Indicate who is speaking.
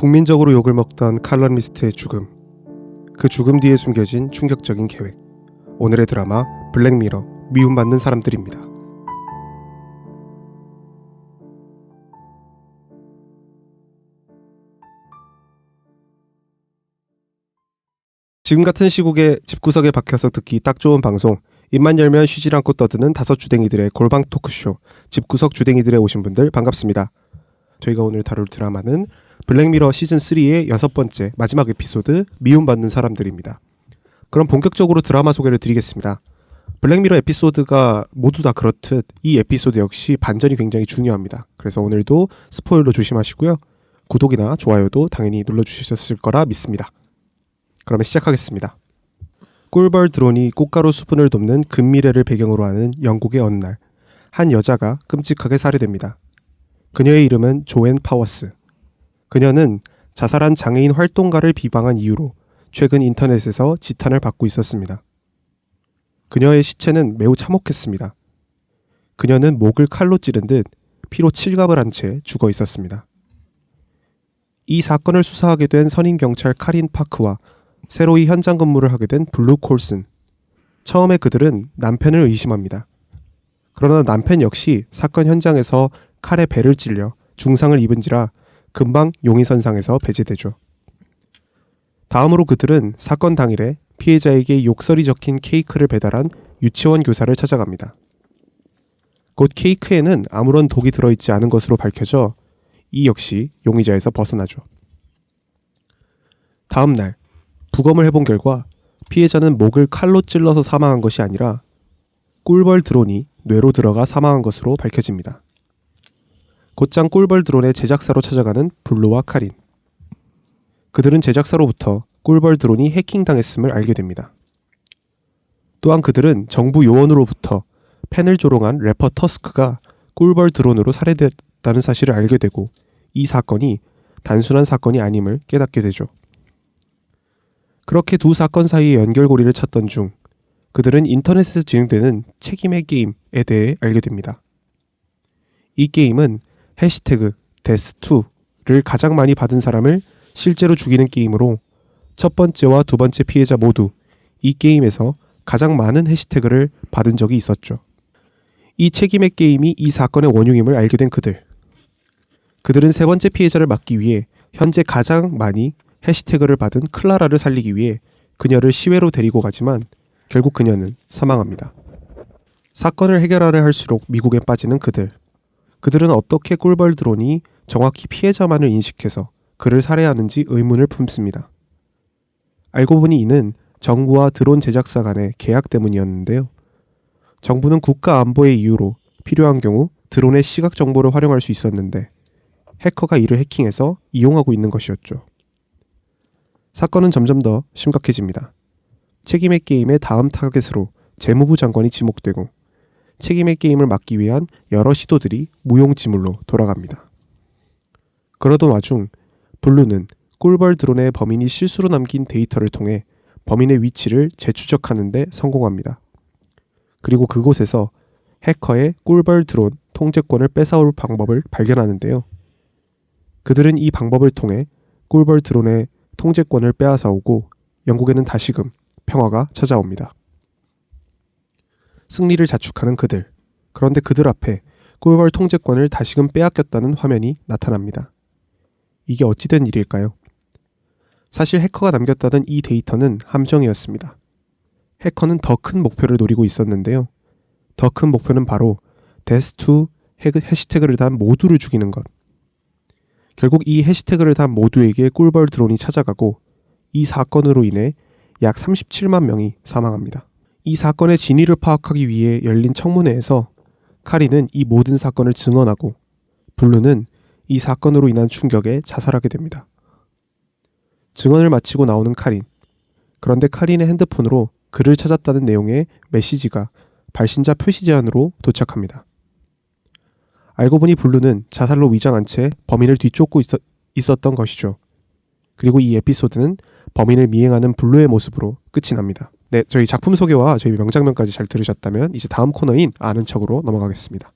Speaker 1: 국민적으로 욕을 먹던 칼럼 리스트의 죽음. 그 죽음 뒤에 숨겨진 충격적인 계획. 오늘의 드라마 블랙미러, 미움받는 사람들입니다. 지금 같은 시국에 집구석에 박혀서 듣기 딱 좋은 방송, 입만 열면 쉬질 않고 떠드는 다섯 주댕이들의 골방 토크쇼, 집구석 주댕이들에 오신 분들 반갑습니다. 저희가 오늘 다룰 드라마는 블랙미러 시즌3의 6번째 마지막 에피소드 미움받는 사람들입니다. 그럼 본격적으로 드라마 소개를 드리겠습니다. 블랙미러 에피소드가 모두 다 그렇듯 이 에피소드 역시 반전이 굉장히 중요합니다. 그래서 오늘도 스포일러 조심하시고요. 구독이나 좋아요도 당연히 눌러주셨을 거라 믿습니다. 그러면 시작하겠습니다. 꿀벌 드론이 꽃가루 수분을 돕는 근미래를 배경으로 하는 영국의 어느 날, 한 여자가 끔찍하게 살해됩니다. 그녀의 이름은 조앤 파워스. 그녀는 자살한 장애인 활동가를 비방한 이유로 최근 인터넷에서 지탄을 받고 있었습니다. 그녀의 시체는 매우 참혹했습니다. 그녀는 목을 칼로 찌른 듯 피로 칠갑을 한 채 죽어 있었습니다. 이 사건을 수사하게 된 선임 경찰 카린 파크와 새로이 현장 근무를 하게 된 블루 콜슨. 처음에 그들은 남편을 의심합니다. 그러나 남편 역시 사건 현장에서 칼에 배를 찔려 중상을 입은지라 금방 용의선상에서 배제되죠. 다음으로 그들은 사건 당일에 피해자에게 욕설이 적힌 케이크를 배달한 유치원 교사를 찾아갑니다. 곧 케이크에는 아무런 독이 들어있지 않은 것으로 밝혀져 이 역시 용의자에서 벗어나죠. 다음 날 부검을 해본 결과 피해자는 목을 칼로 찔러서 사망한 것이 아니라 꿀벌 드론이 뇌로 들어가 사망한 것으로 밝혀집니다. 곧장 꿀벌 드론의 제작사로 찾아가는 블루와 카린. 그들은 제작사로부터 꿀벌 드론이 해킹당했음을 알게 됩니다. 또한 그들은 정부 요원으로부터 펜을 조롱한 래퍼 터스크가 꿀벌 드론으로 살해됐다는 사실을 알게 되고 이 사건이 단순한 사건이 아님을 깨닫게 되죠. 그렇게 두 사건 사이의 연결고리를 찾던 중 그들은 인터넷에서 진행되는 책임의 게임에 대해 알게 됩니다. 이 게임은 해시태그 데스2를 가장 많이 받은 사람을 실제로 죽이는 게임으로 첫 번째와 두 번째 피해자 모두 이 게임에서 가장 많은 해시태그를 받은 적이 있었죠. 이 책임의 게임이 이 사건의 원흉임을 알게 된 그들은 세 번째 피해자를 막기 위해 현재 가장 많이 해시태그를 받은 클라라를 살리기 위해 그녀를 시외로 데리고 가지만 결국 그녀는 사망합니다. 사건을 해결하려 할수록 미국에 빠지는 그들은 어떻게 꿀벌 드론이 정확히 피해자만을 인식해서 그를 살해하는지 의문을 품습니다. 알고 보니 이는 정부와 드론 제작사 간의 계약 때문이었는데요. 정부는 국가 안보의 이유로 필요한 경우 드론의 시각 정보를 활용할 수 있었는데 해커가 이를 해킹해서 이용하고 있는 것이었죠. 사건은 점점 더 심각해집니다. 책임의 게임의 다음 타겟으로 재무부 장관이 지목되고 책임의 게임을 막기 위한 여러 시도들이 무용지물로 돌아갑니다. 그러던 와중 블루는 꿀벌 드론의 범인이 실수로 남긴 데이터를 통해 범인의 위치를 재추적하는 데 성공합니다. 그리고 그곳에서 해커의 꿀벌 드론 통제권을 뺏어올 방법을 발견하는데요. 그들은 이 방법을 통해 꿀벌 드론의 통제권을 빼앗아 오고 영국에는 다시금 평화가 찾아옵니다. 승리를 자축하는 그들. 그런데 그들 앞에 꿀벌 통제권을 다시금 빼앗겼다는 화면이 나타납니다. 이게 어찌된 일일까요? 사실 해커가 남겼다던 이 데이터는 함정이었습니다. 해커는 더 큰 목표를 노리고 있었는데요. 더 큰 목표는 바로 데스2 해시태그를 단 모두를 죽이는 것. 결국 이 해시태그를 단 모두에게 꿀벌 드론이 찾아가고 이 사건으로 인해 약 37만 명이 사망합니다. 이 사건의 진위를 파악하기 위해 열린 청문회에서 카린은 이 모든 사건을 증언하고 블루는 이 사건으로 인한 충격에 자살하게 됩니다. 증언을 마치고 나오는 카린. 그런데 카린의 핸드폰으로 그를 찾았다는 내용의 메시지가 발신자 표시 제한으로 도착합니다. 알고 보니 블루는 자살로 위장한 채 범인을 뒤쫓고 있었던 것이죠. 그리고 이 에피소드는 범인을 미행하는 블루의 모습으로 끝이 납니다. 네, 저희 작품 소개와 저희 명장면까지 잘 들으셨다면 이제 다음 코너인 아는 척으로 넘어가겠습니다.